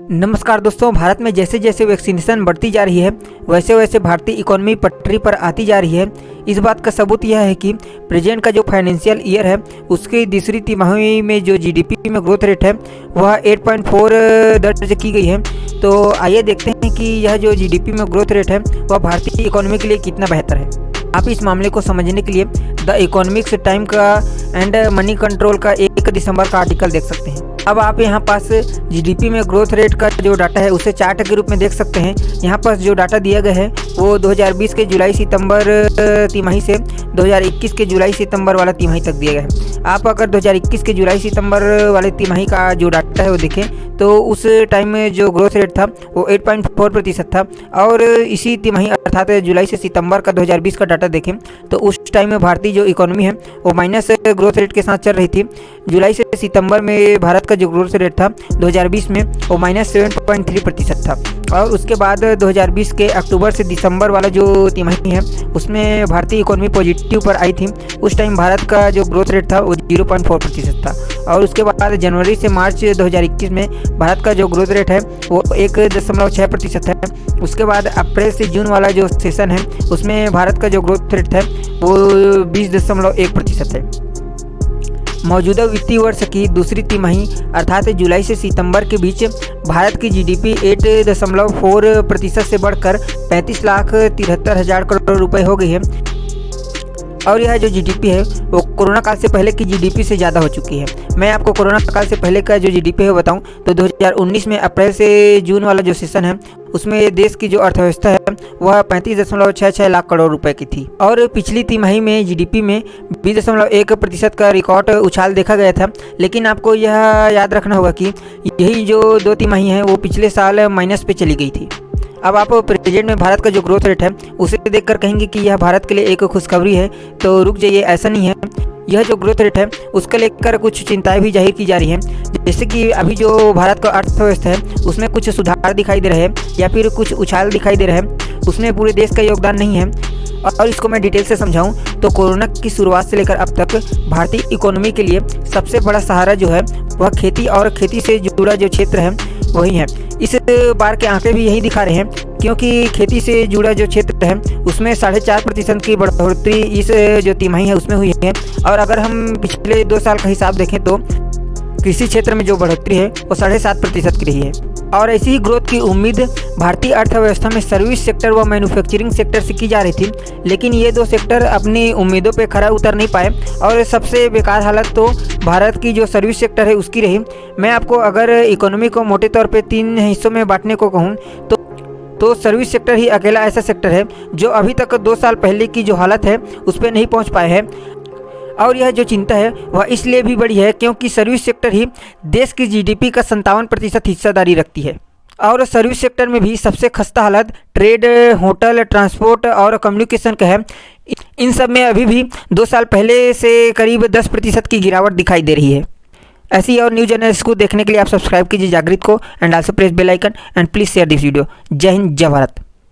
नमस्कार दोस्तों, भारत में जैसे जैसे वैक्सीनेशन बढ़ती जा रही है वैसे वैसे भारतीय इकोनॉमी पटरी पर आती जा रही है। इस बात का सबूत यह है कि प्रेजेंट का जो फाइनेंशियल ईयर है उसकी दूसरी तिमाही में जो जीडीपी में ग्रोथ रेट है वह 8.4 दर्ज की गई है। तो आइए देखते हैं कि यह जो जीडीपी में ग्रोथ रेट है वह भारतीय इकोनॉमी के लिए कितना बेहतर है। आप इस मामले को समझने के लिए द इकोनॉमिक्स टाइम का एंड मनी कंट्रोल का 1 दिसंबर का आर्टिकल देख सकते हैं। अब आप यहाँ पास जीडीपी में ग्रोथ रेट का जो डाटा है उसे चार्ट के रूप में देख सकते हैं। यहाँ पास जो डाटा दिया गया है वो 2020 के जुलाई सितंबर तिमाही से 2021 के जुलाई सितंबर वाला तिमाही तक दिया गया है। आप अगर 2021 के जुलाई सितंबर वाले तिमाही का जो डाटा है वो देखें तो उस टाइम में जो ग्रोथ रेट था वो 8.4% था, और इसी तिमाही अर्थात जुलाई से सितंबर का 2020 का डाटा देखें तो उस टाइम में भारतीय जो इकोनॉमी है वो माइनस ग्रोथ रेट के साथ चल रही थी। जुलाई से सितंबर में भारत का जो ग्रोथ रेट था 2020 में वो -7.3% था, और उसके बाद 2020 के अक्टूबर से दिसंबर वाला जो तिमाही है उसमें भारतीय इकोनॉमी पॉजिटिव पर आई थी। उस टाइम भारत का जो ग्रोथ रेट था वो 0.4% था, और उसके बाद जनवरी से मार्च 2021 में भारत का जो ग्रोथ रेट है वो 1.6% है। उसके बाद अप्रैल से जून वाला जो सेशन है उसमें भारत का जो ग्रोथ रेट है वो 20.1% है। मौजूदा वित्तीय वर्ष की दूसरी तिमाही अर्थात जुलाई से सितंबर के बीच भारत की जीडीपी 8.4% से बढ़कर 35,73,000 करोड़ रुपए हो गई है, और यह जो जीडीपी है वो कोरोना काल से पहले की जीडीपी से ज़्यादा हो चुकी है। मैं आपको कोरोना काल से पहले का जो जीडीपी है बताऊं तो 2019 में अप्रैल से जून वाला जो सेशन है उसमें देश की जो अर्थव्यवस्था है वह 35.66 लाख करोड़ रुपए की थी, और पिछली तिमाही में जीडीपी में 20.1% का रिकॉर्ड उछाल देखा गया था। लेकिन आपको यह याद रखना होगा कि यही जो 2 तिमाही हैं वो पिछले साल माइनस पे चली गई थी। अब आप प्रेजेंट में भारत का जो ग्रोथ रेट है उसे देखकर कहेंगे कि यह भारत के लिए एक खुशखबरी है, तो रुक जाइए, ऐसा नहीं है। यह जो ग्रोथ रेट है उसको लेकर कुछ चिंताएं भी जाहिर की जा रही हैं, जैसे कि अभी जो भारत का अर्थव्यवस्था है उसमें कुछ सुधार दिखाई दे रहे हैं या फिर कुछ उछाल दिखाई दे रहे हैं, उसमें पूरे देश का योगदान नहीं है। और इसको मैं डिटेल से समझाऊं तो कोरोना की शुरुआत से लेकर अब तक भारतीय इकोनॉमी के लिए सबसे बड़ा सहारा जो है वह खेती और खेती से जुड़ा जो क्षेत्र है वही है। इस बार के आंकड़े भी यही दिखा रहे हैं, क्योंकि खेती से जुड़ा जो क्षेत्र है उसमें 4.5% की बढ़ोतरी इस जो तिमाही है उसमें हुई है। और अगर हम पिछले 2 साल का हिसाब देखें तो कृषि क्षेत्र में जो बढ़ोतरी है वो 7.5% की रही है। और ऐसी ही ग्रोथ की उम्मीद भारतीय अर्थव्यवस्था में सर्विस सेक्टर व मैन्युफैक्चरिंग सेक्टर से की जा रही थी, लेकिन ये 2 सेक्टर अपनी उम्मीदों पे खरा उतर नहीं पाए, और सबसे बेकार हालत तो भारत की जो सर्विस सेक्टर है उसकी रही। मैं आपको अगर इकोनॉमी को मोटे तौर पे 3 हिस्सों में बांटने को कहूँ तो सर्विस सेक्टर ही अकेला ऐसा सेक्टर है जो अभी तक 2 साल पहले की जो हालत है उस पर नहीं पहुँच पाए हैं। और यह जो चिंता है वह इसलिए भी बड़ी है क्योंकि सर्विस सेक्टर ही देश की जीडीपी का 57% हिस्सेदारी रखती है, और सर्विस सेक्टर में भी सबसे खस्ता हालत ट्रेड, होटल, ट्रांसपोर्ट और कम्युनिकेशन का है। इन सब में अभी भी 2 साल पहले से करीब 10% की गिरावट दिखाई दे रही है। ऐसी और न्यूज चैनल्स को देखने के लिए आप सब्सक्राइब कीजिए जागृत को, and also press bell icon and please share this video. जय हिंद, जय भारत।